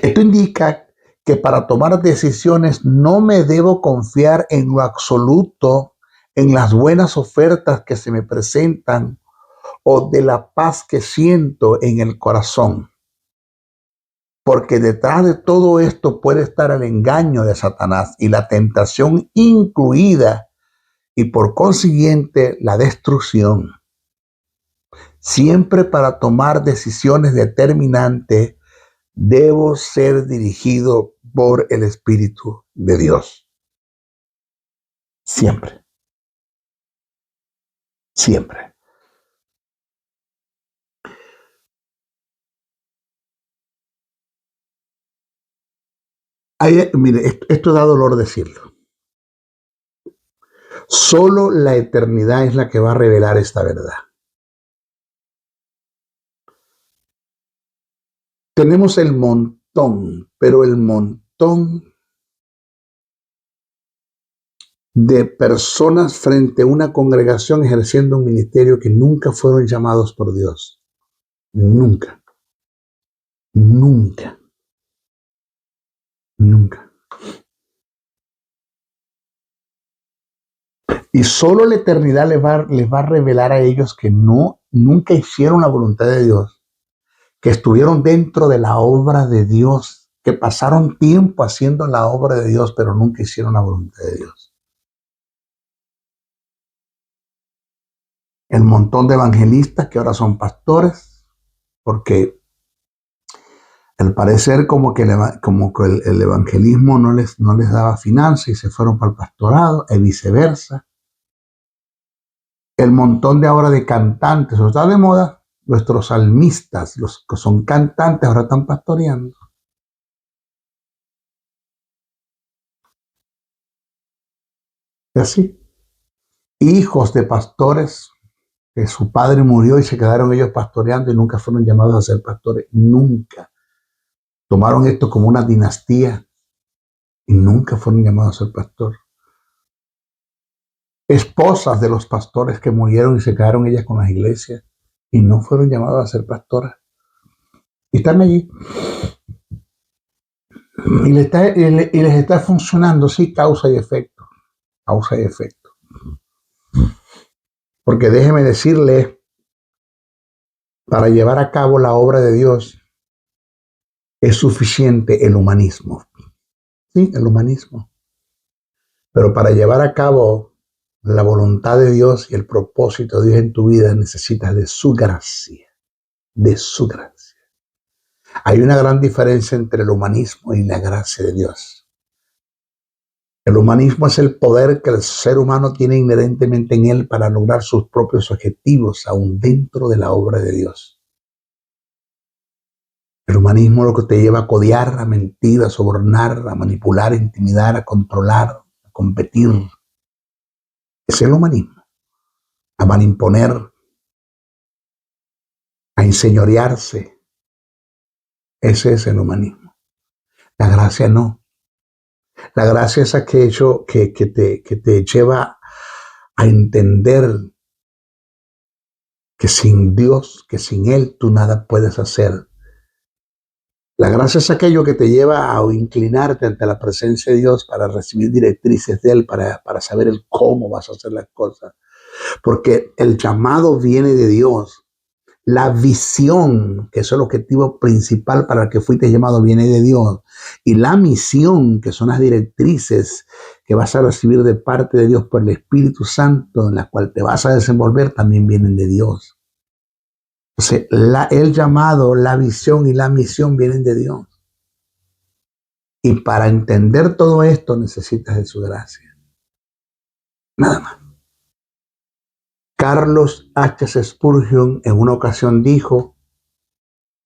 Esto indica que para tomar decisiones no me debo confiar en lo absoluto, en las buenas ofertas que se me presentan o de la paz que siento en el corazón. Porque detrás de todo esto puede estar el engaño de Satanás y la tentación incluida, y por consiguiente la destrucción. Siempre para tomar decisiones determinantes debo ser dirigido por el Espíritu de Dios. Siempre. Siempre. Mire, esto da dolor decirlo. Solo la eternidad es la que va a revelar esta verdad. Tenemos el montón, pero el montón de personas frente a una congregación ejerciendo un ministerio que nunca fueron llamados por Dios. Nunca. Nunca. Nunca. Y solo la eternidad les va a revelar a ellos que nunca hicieron la voluntad de Dios, que estuvieron dentro de la obra de Dios, que pasaron tiempo haciendo la obra de Dios, pero nunca hicieron la voluntad de Dios. El montón de evangelistas que ahora son pastores, porque al parecer como que el evangelismo no les daba finanzas y se fueron para el pastorado, y viceversa. El montón de ahora de cantantes, o está de moda, nuestros salmistas, los que son cantantes, ahora están pastoreando. Y así, hijos de pastores, que su padre murió y se quedaron ellos pastoreando y nunca fueron llamados a ser pastores, nunca. Tomaron esto como una dinastía y nunca fueron llamados a ser pastor. Esposas de los pastores que murieron y se quedaron ellas con las iglesias y no fueron llamadas a ser pastoras. Y están allí. Y les está funcionando, sí, causa y efecto. Causa y efecto. Porque déjeme decirle, para llevar a cabo la obra de Dios es suficiente el humanismo. Sí, el humanismo. Pero para llevar a cabo la voluntad de Dios y el propósito de Dios en tu vida necesitas de su gracia. De su gracia. Hay una gran diferencia entre el humanismo y la gracia de Dios. El humanismo es el poder que el ser humano tiene inherentemente en él para lograr sus propios objetivos, aún dentro de la obra de Dios. El humanismo es lo que te lleva a codiar, a mentir, a sobornar, a manipular, a intimidar, a controlar, a competir. Es el humanismo. A manimponer, a enseñorearse. Ese es el humanismo. La gracia no. La gracia es aquello que te lleva a entender que sin Dios, que sin Él, tú nada puedes hacer. La gracia es aquello que te lleva a inclinarte ante la presencia de Dios para recibir directrices de Él, para saber el cómo vas a hacer las cosas. Porque el llamado viene de Dios. La visión, que es el objetivo principal para el que fuiste llamado, viene de Dios. Y la misión, que son las directrices que vas a recibir de parte de Dios por el Espíritu Santo, en la cual te vas a desenvolver, también vienen de Dios. Entonces, el llamado, la visión y la misión vienen de Dios. Y para entender todo esto necesitas de su gracia. Nada más. Carlos H. Spurgeon en una ocasión dijo,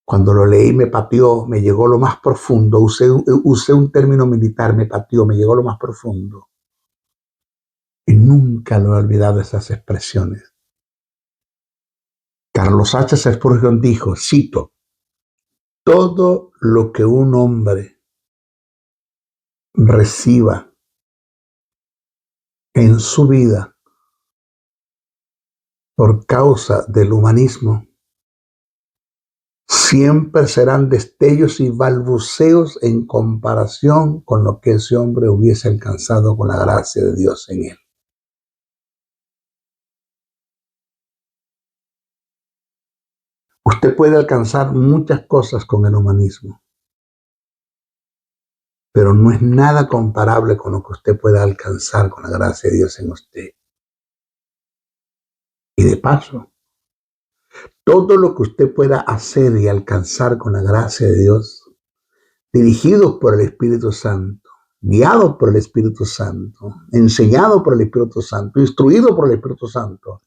cuando lo leí me pateó, me llegó lo más profundo, usé un término militar, me pateó, me llegó lo más profundo. Y nunca lo he olvidado esas expresiones. Carlos H. Spurgeon dijo, cito, todo lo que un hombre reciba en su vida por causa del humanismo, siempre serán destellos y balbuceos en comparación con lo que ese hombre hubiese alcanzado con la gracia de Dios en él. Usted puede alcanzar muchas cosas con el humanismo, pero no es nada comparable con lo que usted pueda alcanzar con la gracia de Dios en usted. Y de paso, todo lo que usted pueda hacer y alcanzar con la gracia de Dios, dirigidos por el Espíritu Santo, guiados por el Espíritu Santo, enseñados por el Espíritu Santo, instruidos por el Espíritu Santo,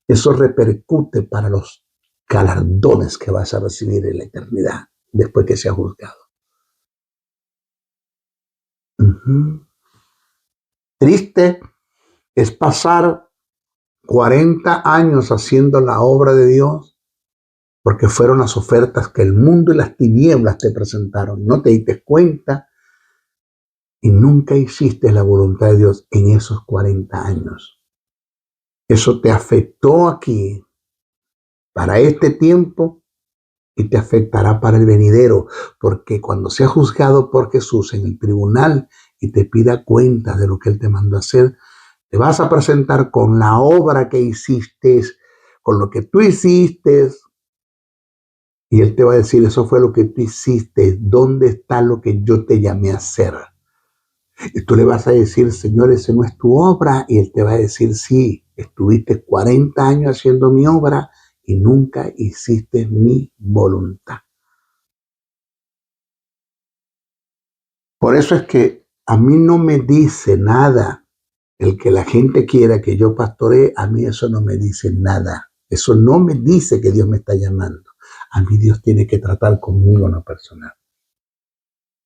eso repercute para los galardones que vas a recibir en la eternidad después que sea juzgado. Triste es pasar 40 años haciendo la obra de Dios porque fueron las ofertas que el mundo y las tinieblas te presentaron. No te diste cuenta y nunca hiciste la voluntad de Dios en esos 40 años. Eso te afectó aquí para este tiempo y te afectará para el venidero, porque cuando sea juzgado por Jesús en el tribunal y te pida cuentas de lo que Él te mandó a hacer, Te vas a presentar con la obra que hiciste, con lo que tú hiciste. Y Él te va a decir, eso fue lo que tú hiciste. ¿Dónde está lo que yo te llamé a hacer? Y tú le vas a decir, Señor, esa no es tu obra. Y Él te va a decir, sí, estuviste 40 años haciendo mi obra y nunca hiciste mi voluntad. Por eso es que a mí no me dice nada el que la gente quiera que yo pastoree. A mí eso no me dice nada. Eso no me dice que Dios me está llamando. A mí Dios tiene que tratar conmigo en lo personal.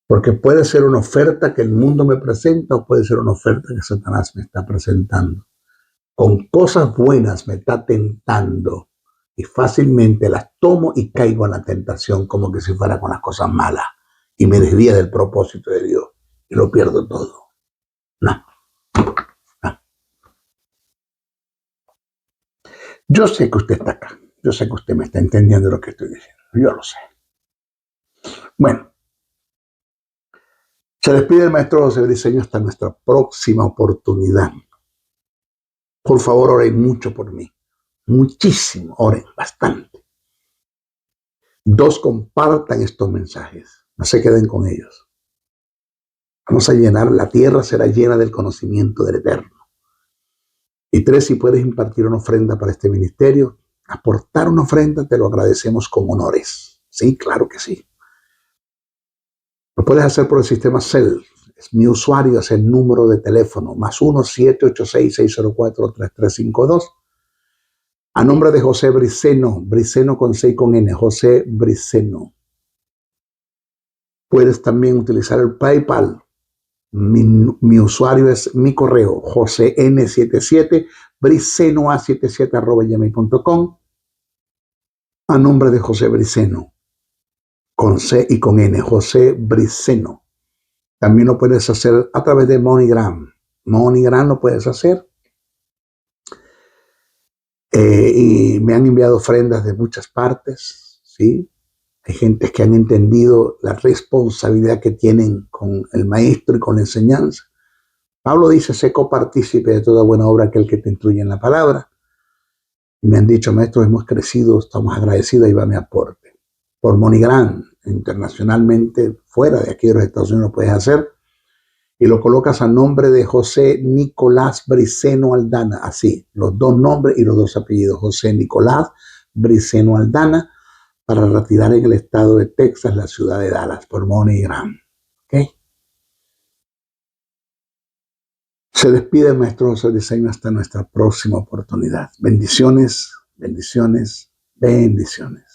Porque puede ser una oferta que el mundo me presenta o puede ser una oferta que Satanás me está presentando. Con cosas buenas me está tentando y fácilmente las tomo y caigo en la tentación como que si fuera con las cosas malas y me desvía del propósito de Dios y lo pierdo todo. No. Yo sé que usted está acá. Yo sé que usted me está entendiendo lo que estoy diciendo. Yo lo sé. Bueno. Se despide el maestro José Briceño hasta nuestra próxima oportunidad. Por favor, oren mucho por mí. Muchísimo, oren, bastante. 2, compartan estos mensajes. No se queden con ellos. Vamos a llenar, la tierra será llena del conocimiento del Eterno. Y 3, si puedes impartir una ofrenda para este ministerio, aportar una ofrenda, te lo agradecemos con honores. Sí, claro que sí. Lo puedes hacer por el sistema CEL. Es mi usuario, es el número de teléfono, +1 786 604 3352. A nombre de José Briceno, Briceno con C y con N, José Briceno. Puedes también utilizar el PayPal. Mi usuario es mi correo, josén77, bricenoa77@gmail.com. A nombre de José Briceno, con C y con N, José Briceno. También lo puedes hacer a través de MoneyGram. MoneyGram lo puedes hacer. Y me han enviado ofrendas de muchas partes, ¿sí? Hay gente que han entendido la responsabilidad que tienen con el maestro y con la enseñanza. Pablo dice, sé copartícipe de toda buena obra aquel que te instruye en la palabra. Y me han dicho, maestro, hemos crecido, estamos agradecidos, ahí va mi aporte. Por MoneyGram, internacionalmente, fuera de aquí de los Estados Unidos lo puedes hacer. Y lo colocas a nombre de José Nicolás Briceno Aldana. Así, los 2 nombres y los 2 apellidos. José Nicolás Briceno Aldana, para retirar en el estado de Texas, la ciudad de Dallas, por MoneyGram. ¿Ok? Se despide el maestro José Briceño hasta nuestra próxima oportunidad. Bendiciones, bendiciones, bendiciones.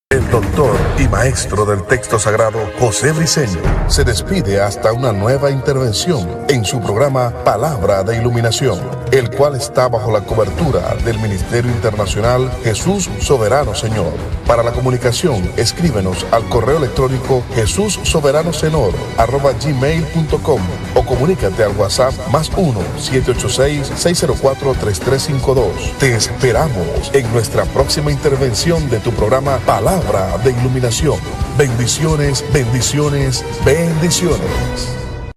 El doctor y maestro del texto sagrado, José Briceño, se despide hasta una nueva intervención en su programa Palabra de Iluminación, el cual está bajo la cobertura del Ministerio Internacional Jesús Soberano Señor. Para la comunicación, escríbenos al correo electrónico jesussoberanosenor@gmail.com o comunícate al WhatsApp +1 786 604 3352. Te esperamos en nuestra próxima intervención de tu programa Palabra de Iluminación. Bendiciones, bendiciones, bendiciones.